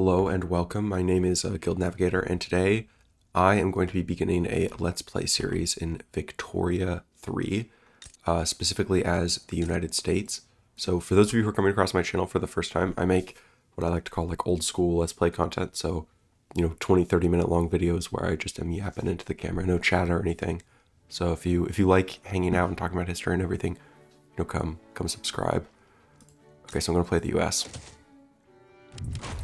Hello and welcome. My name is Guild Navigator, and today I am going to be beginning a Let's Play series in Victoria 3, specifically as the United States. So for those of you who are coming across my channel for the first time, I make what I like to call like old school Let's Play content. So, 20, 30-minute long videos where I just am yapping into the camera, no chat or anything. So if you like hanging out and talking about history and everything, come subscribe. Okay, so I'm going to play the US.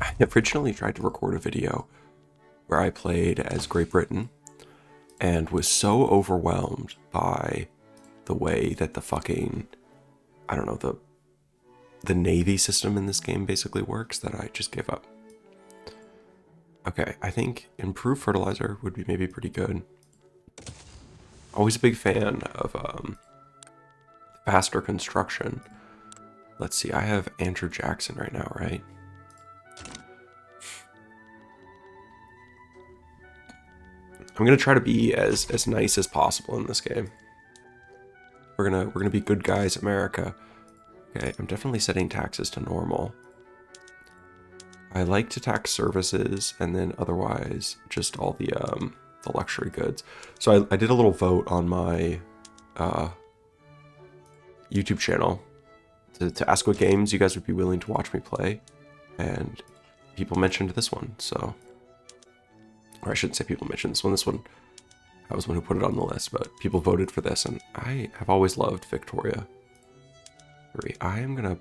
I originally tried to record a video where I played as Great Britain and was so overwhelmed by the way that the fucking, I don't know, the navy system in this game basically works that I just gave up. Okay, I think improved fertilizer would be maybe pretty good. Always a big fan of faster construction. Let's see, I have Andrew Jackson right now, right? I'm gonna try to be as nice as possible in this game. We're gonna be good guys, America. Okay, I'm definitely setting taxes to normal. I like to tax services and then otherwise just all the luxury goods. So I did a little vote on my YouTube channel to ask what games you guys would be willing to watch me play, and people mentioned this one, so. Or I shouldn't say people mentioned this one. I was the one who put it on the list, but people voted for this, and I have always loved Victoria 3. I am gonna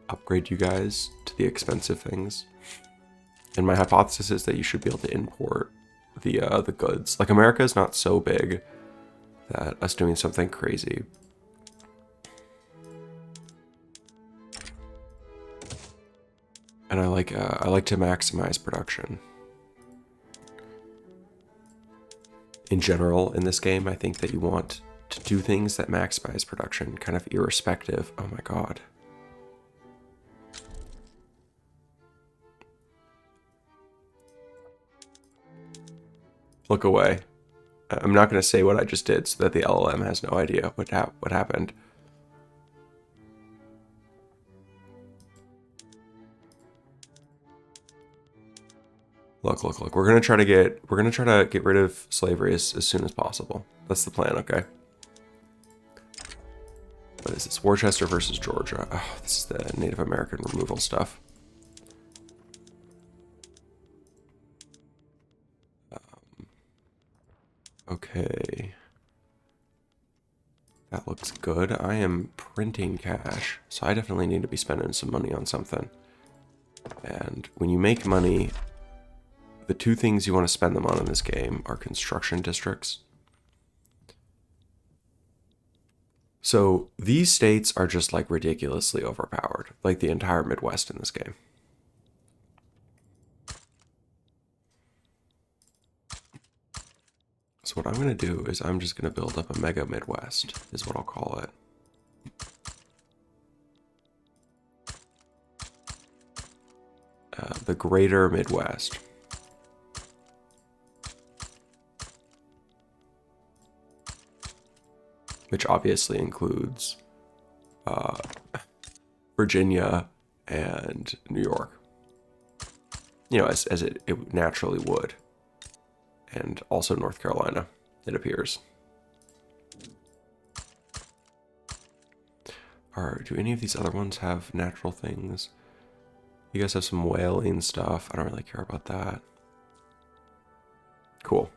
upgrade you guys to the expensive things, and my hypothesis is that you should be able to import the goods. Like, America is not so big that us doing something crazy. And I like to maximize production. In general, in this game, I think that you want to do things that maximize production, kind of irrespective. Oh my god. Look away. I'm not going to say what I just did so that the LLM has no idea what happened. Look. We're gonna try to get rid of slavery as soon as possible. That's the plan, okay? What is this? Worcester versus Georgia. Oh, this is the Native American removal stuff. Okay. That looks good. I am printing cash, so I definitely need to be spending some money on something. And when you make money, the two things you want to spend them on in this game are construction districts. So these states are just like ridiculously overpowered, like the entire Midwest in this game. So what I'm going to do is I'm just going to build up a mega Midwest, is what I'll call it. The greater Midwest. Which obviously includes Virginia and New York. As it naturally would. And also North Carolina, it appears. Do any of these other ones have natural things? You guys have some whaling stuff. I don't really care about that. Cool.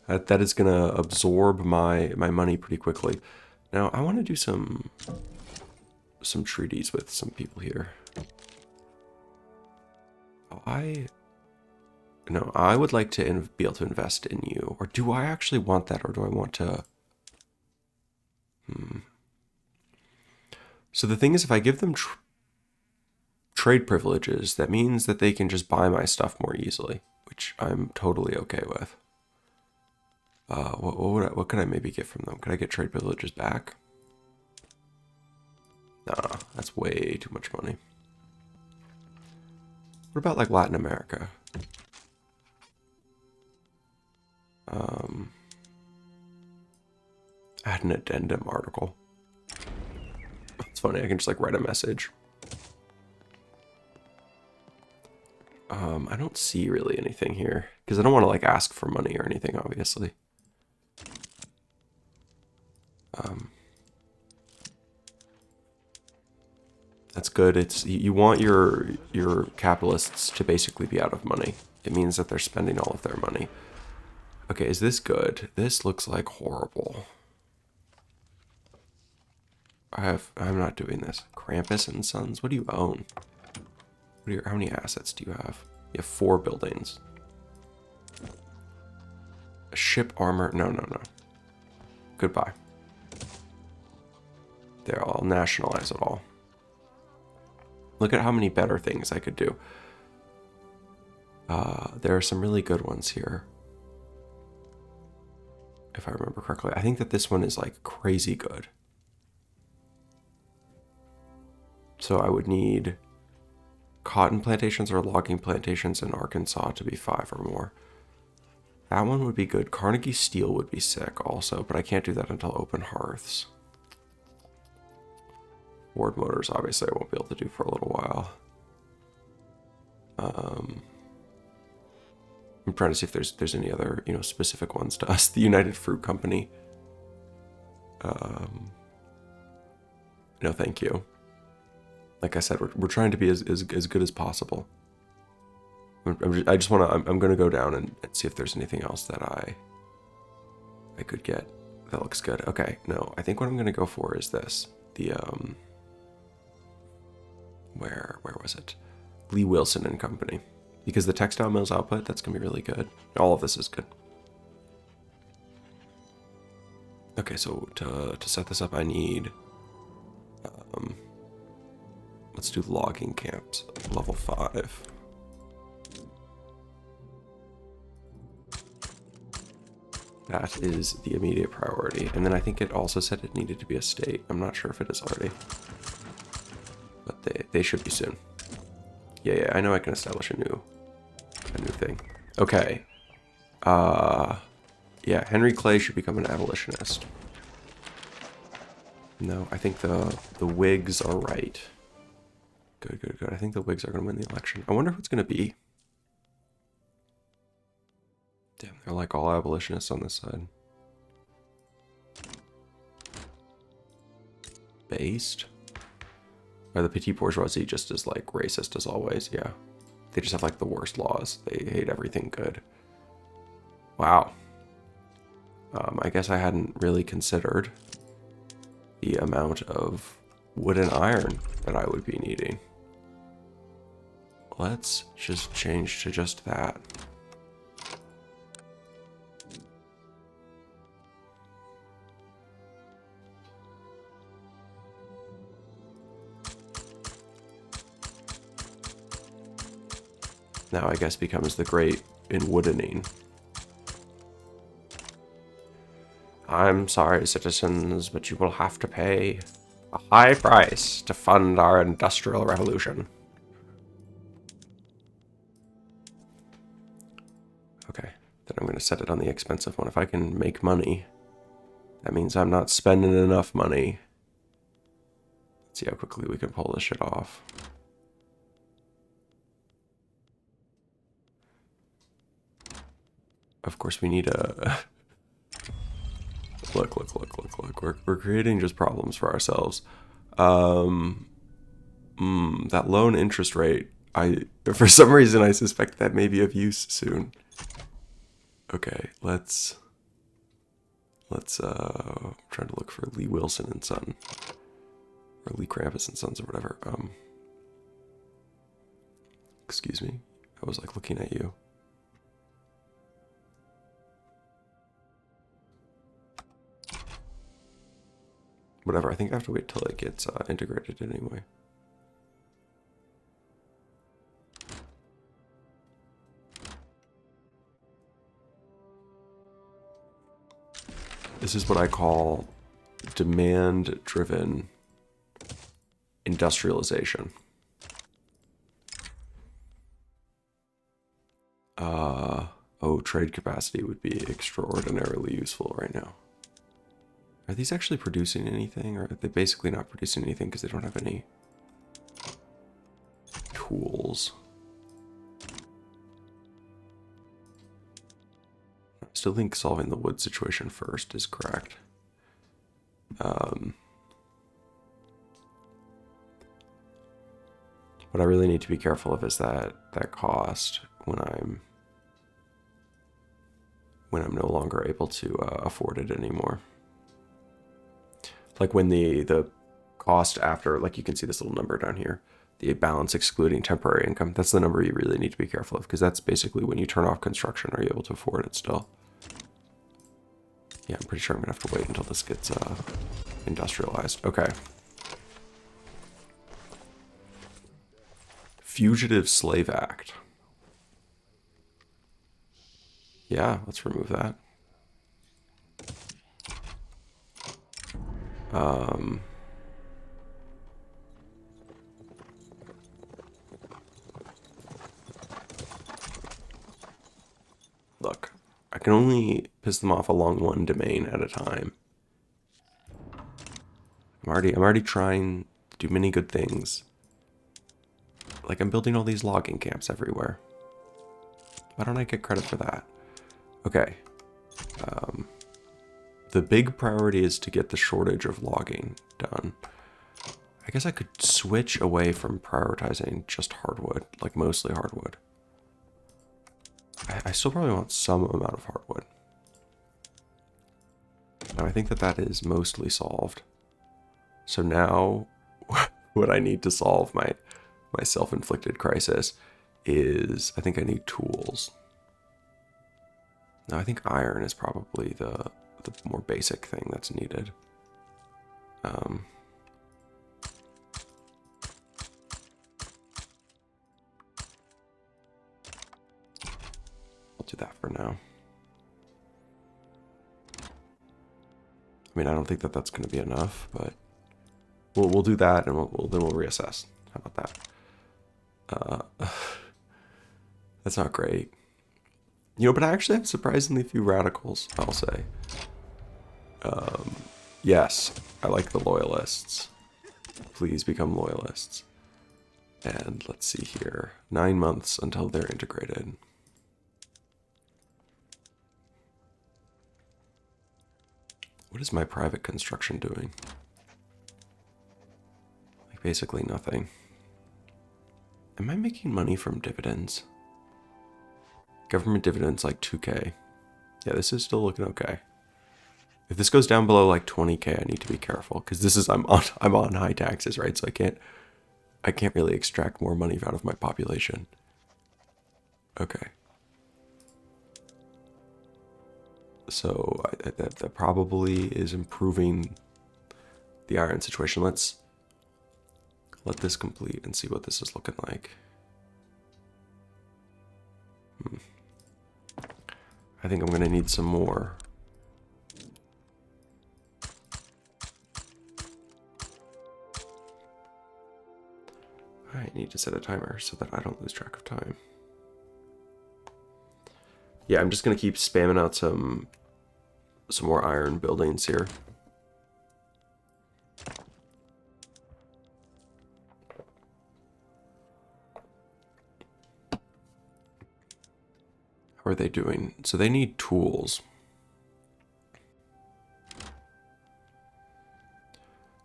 That is going to absorb my money pretty quickly. Now, I want to do some treaties with some people here. I would like to be able to invest in you. Or do I actually want that? Or do I want to... So the thing is, if I give them trade privileges, that means that they can just buy my stuff more easily, which I'm totally okay with. What could I maybe get from them? Could I get trade privileges back? Nah, that's way too much money. What about like Latin America? Add an addendum article. funny. I can just like write a message. I don't see really anything here because I don't want to like ask for money or anything, obviously. That's good. It's you want your capitalists to basically be out of money. It means that they're spending all of their money. Okay, is this good? This looks like horrible. I'm not doing this. Krampus and Sons. What do you own? How many assets do you have? You have 4 buildings. A ship armor. No. Goodbye. There, I'll nationalize it all. Look at how many better things I could do. There are some really good ones here. If I remember correctly. I think that this one is like crazy good. So I would need cotton plantations or logging plantations in Arkansas to be 5 or more. That one would be good. Carnegie Steel would be sick also, but I can't do that until open hearths. Ford Motors, obviously, I won't be able to do for a little while. I'm trying to see if there's any other, specific ones to us. The United Fruit Company. No, thank you. Like I said, we're trying to be as good as possible. I'm going to go down and see if there's anything else that I could get. That looks good. Okay, no, I think what I'm going to go for is this. The, where was it? Lee Wilson and Company. Because the textile mills output, that's going to be really good. All of this is good. Okay, so to set this up, I need, let's do logging camps, level 5. That is the immediate priority. And then I think it also said it needed to be a state. I'm not sure if it is already. But they should be soon. Yeah, I know I can establish a new thing. Okay. Yeah, Henry Clay should become an abolitionist. No, I think the Whigs are right. Good. I think the Whigs are going to win the election. I wonder who it's going to be. Damn, they're like all abolitionists on this side. Based? Or the Petit Bourgeoisie just as like racist as always, yeah. They just have like the worst laws. They hate everything good. Wow. I guess I hadn't really considered the amount of wood and iron that I would be needing. Let's just change to just that. Now I guess becomes the great in woodening. I'm sorry, citizens, but you will have to pay a high price to fund our industrial revolution. Okay, then I'm going to set it on the expensive one. If I can make money, that means I'm not spending enough money. Let's see how quickly we can pull this shit off. Of course, we need a... Look. We're creating just problems for ourselves. That loan interest rate, for some reason, I suspect that may be of use soon. Okay, let's I'm trying to look for Lee Wilson and Son. Or Lee Krampus and Sons or whatever. Excuse me. I was like looking at you. Whatever, I think I have to wait till it gets integrated anyway. This is what I call demand-driven industrialization. Oh, trade capacity would be extraordinarily useful right now. Are these actually producing anything, or are they basically not producing anything because they don't have any tools? I still think solving the wood situation first is correct. What I really need to be careful of is that cost when I'm no longer able to afford it anymore. Like when the cost after, like you can see this little number down here, the balance excluding temporary income, that's the number you really need to be careful of, because that's basically when you turn off construction, are you able to afford it still? Yeah, I'm pretty sure I'm gonna have to wait until this gets industrialized. Okay. Fugitive Slave Act. Yeah, let's remove that. Look, I can only piss them off along one domain at a time. I'm already trying to do many good things. Like I'm building all these logging camps everywhere. Why don't I get credit for that? Okay. The big priority is to get the shortage of logging done. I guess I could switch away from prioritizing just hardwood, like mostly hardwood. I still probably want some amount of hardwood. Now I think that is mostly solved. So now what I need to solve my self-inflicted crisis is I think I need tools. Now I think iron is probably the more basic thing that's needed. I'll do that for now. I mean, I don't think that's going to be enough, but we'll do that, and then we'll reassess. How about that? That's not great. You know, but I actually have surprisingly few radicals, I'll say. Yes, I like the loyalists. Please become loyalists. And let's see here. 9 months until they're integrated. What is my private construction doing? Like basically nothing. Am I making money from dividends? Government dividends like 2K. Yeah, this is still looking okay. If this goes down below like 20K, I need to be careful because this is I'm on high taxes, right? So I can't really extract more money out of my population. Okay. So that probably is improving the iron situation. Let's let this complete and see what this is looking like. I think I'm gonna need some more. I need to set a timer so that I don't lose track of time. Yeah, I'm just gonna keep spamming out some more iron buildings here. How are they doing? So they need tools.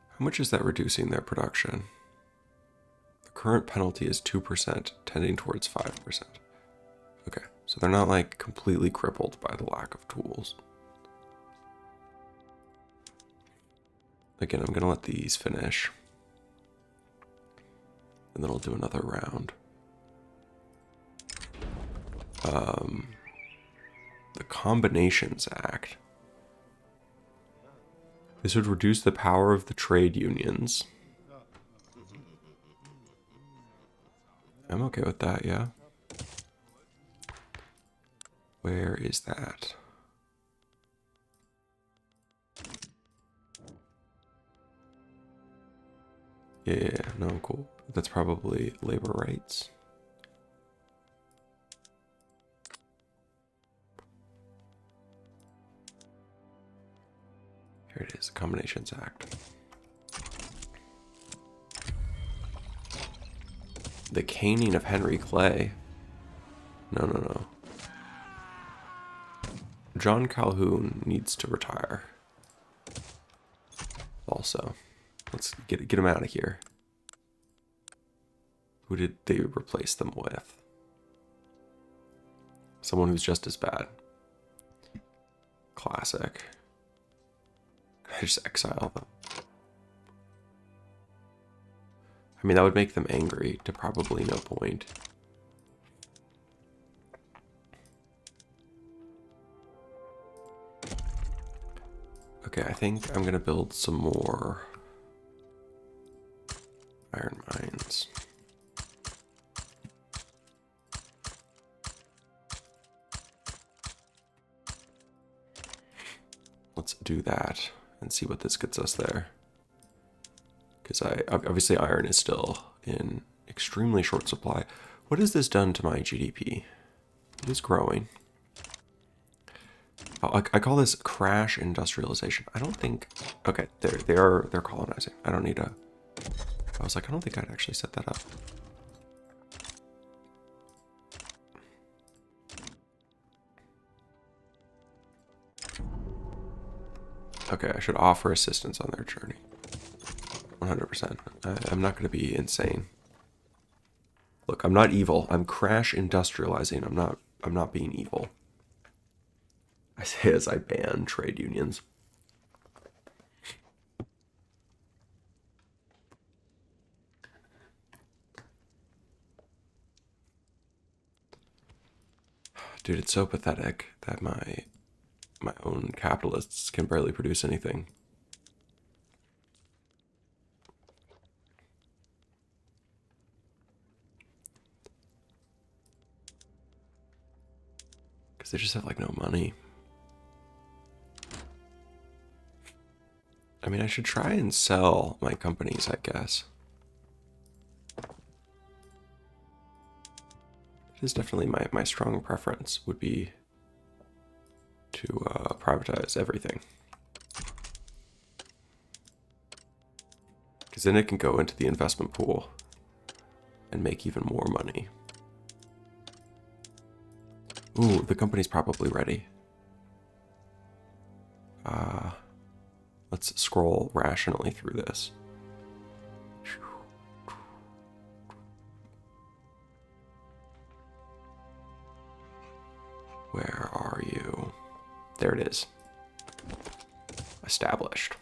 How much is that reducing their production? The current penalty is 2%, tending towards 5%. Okay, so they're not like completely crippled by the lack of tools. Again, I'm gonna let these finish. And then I'll do another round. The Combinations Act. This would reduce the power of the trade unions. I'm okay with that, yeah. Where is that? Yeah, no, cool. That's probably labor rights. There it is, Combinations Act. The caning of Henry Clay. No. John Calhoun needs to retire. Also, let's get him out of here. Who did they replace them with? Someone who's just as bad. Classic. I just exile them. I mean, that would make them angry to probably no point. Okay, I think I'm gonna build some more iron mines. Let's do that and see what this gets us there. Because obviously iron is still in extremely short supply. What has this done to my GDP? It is growing. I call this crash industrialization. I don't think. Okay, they're colonizing. I don't need a. I was like, I don't think I'd actually set that up. Okay, I should offer assistance on their journey. 100%. I'm not going to be insane. Look, I'm not evil. I'm crash industrializing. I'm not being evil. I say as I ban trade unions. Dude, it's so pathetic that my own capitalists can barely produce anything. Because they just have like no money. I mean, I should try and sell my companies, I guess. It is definitely my strong preference would be to privatize everything. Because then it can go into the investment pool and make even more money. Ooh, the company's probably ready. Let's scroll rationally through this. Where are you? There it is. Established.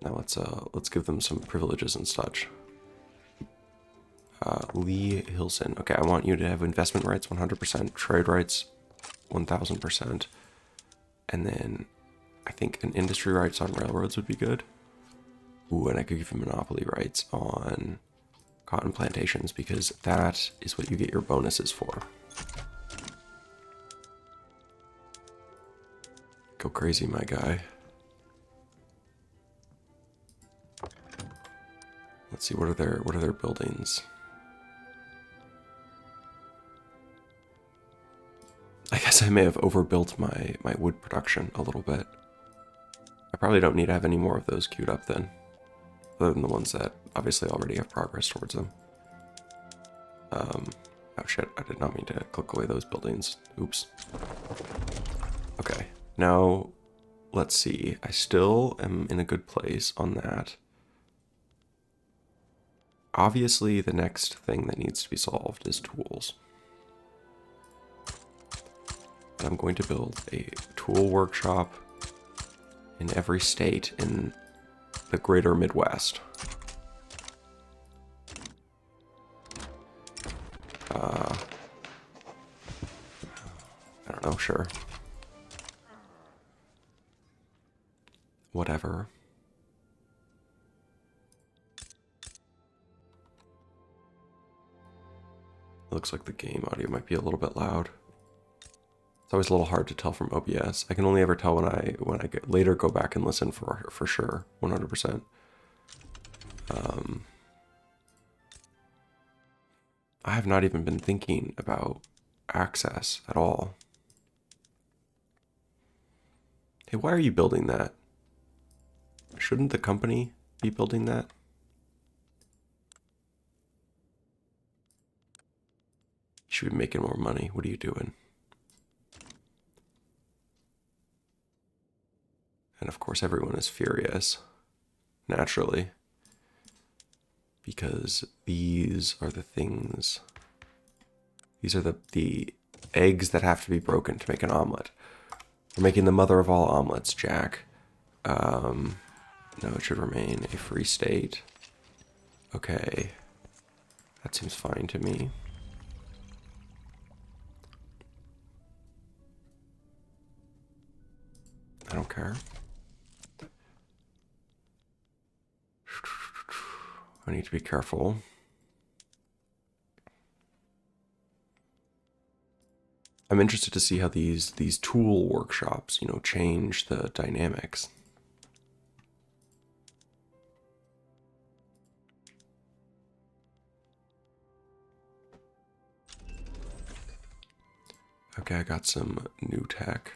Now let's give them some privileges and such. Lee Hilson. Okay, I want you to have investment rights 100%, trade rights 1000%, and then I think an industry rights on railroads would be good. Ooh, and I could give you monopoly rights on cotton plantations because that is what you get your bonuses for. Go crazy, my guy. Let's see, what are their buildings? I guess I may have overbuilt my wood production a little bit. I probably don't need to have any more of those queued up then, other than the ones that obviously already have progress towards them. Oh shit, I did not mean to click away those buildings. Oops. Okay, now let's see. I still am in a good place on that. Obviously, the next thing that needs to be solved is tools. And I'm going to build a tool workshop in every state in the greater Midwest. I don't know, sure. Whatever. Looks like the game audio might be a little bit loud. It's always a little hard to tell from OBS. I can only ever tell when I later go back and listen for sure, 100%. I have not even been thinking about access at all. Hey, why are you building that? Shouldn't the company be building that? You should be making more money. What are you doing? And of course, everyone is furious, naturally, because these are the things. These are the eggs that have to be broken to make an omelet. We're making the mother of all omelets, Jack. No, it should remain a free state. Okay. That seems fine to me. I don't care. I need to be careful. I'm interested to see how these tool workshops, you know, change the dynamics. Okay, I got some new tech,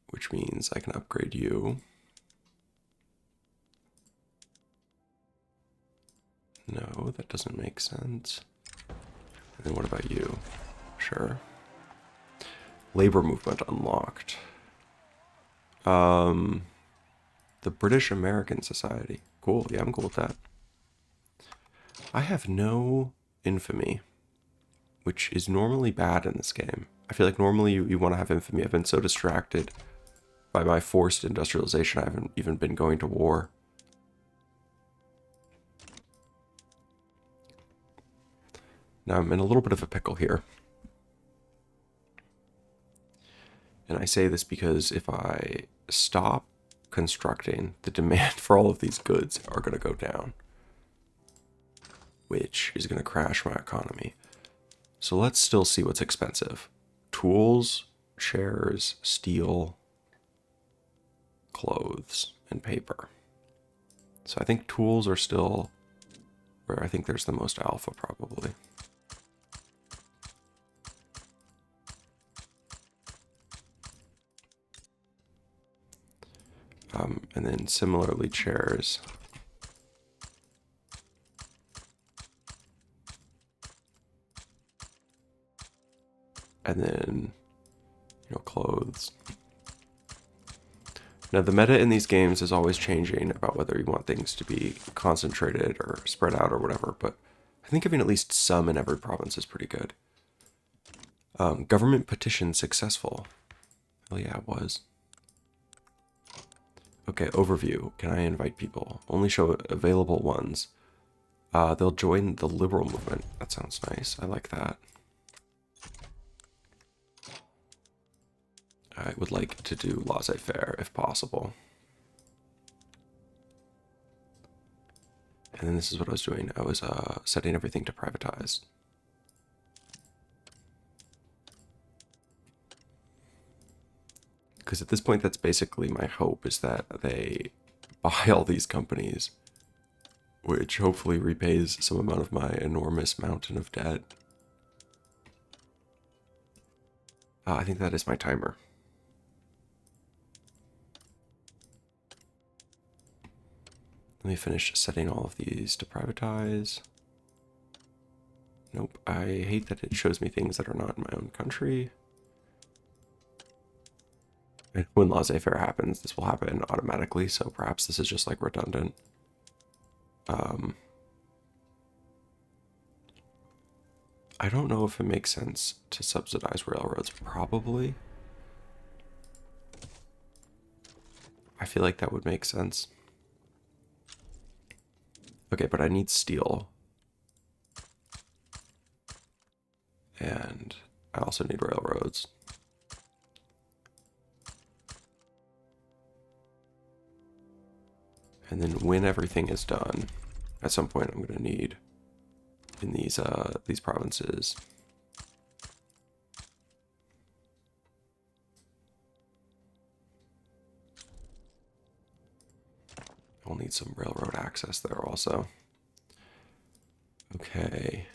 which means I can upgrade you. No, that doesn't make sense. And then what about you? Sure. Labor movement unlocked. The British American Society. Cool, yeah, I'm cool with that. I have no infamy, which is normally bad in this game. I feel like normally you want to have infamy. I've been so distracted by my forced industrialization, I haven't even been going to war. Now I'm in a little bit of a pickle here. And I say this because if I stop constructing, the demand for all of these goods are going to go down, which is going to crash my economy. So let's still see what's expensive. Tools, chairs, steel, clothes, and paper. So I think tools are still where I think there's the most alpha, probably. And then similarly chairs. And then, you know, clothes. Now, the meta in these games is always changing about whether you want things to be concentrated or spread out or whatever, but I think having at least some in every province is pretty good. Government petition successful. Oh yeah, it was. Okay, overview. Can I invite people? Only show available ones. They'll join the liberal movement. That sounds nice. I like that. I would like to do laissez-faire if possible. And then this is what I was doing. I was setting everything to privatize. Because at this point, that's basically my hope, is that they buy all these companies, which hopefully repays some amount of my enormous mountain of debt. I think that is my timer. Let me finish setting all of these to privatize. Nope, I hate that it shows me things that are not in my own country. And when laissez-faire happens, this will happen automatically, so perhaps this is just like redundant. I don't know if it makes sense to subsidize railroads. Probably. I feel like that would make sense. Okay, but I need steel. And I also need railroads. And then when everything is done, at some point I'm going to need in these provinces. I'll need some railroad access there also. Okay.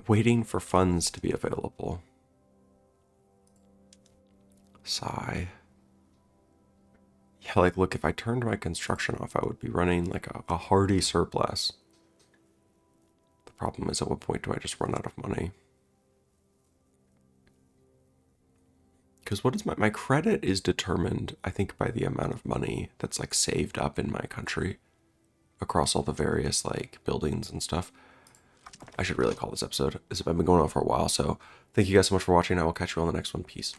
Waiting for funds to be available. Sigh. Yeah, like, look, if I turned my construction off, I would be running like a hearty surplus. The problem is, at what point do I just run out of money? Because what is my credit is determined, I think, by the amount of money that's like saved up in my country across all the various like buildings and stuff. I should really call this episode. I've been going on for a while, so thank you guys so much for watching. I will catch you on the next one. Peace.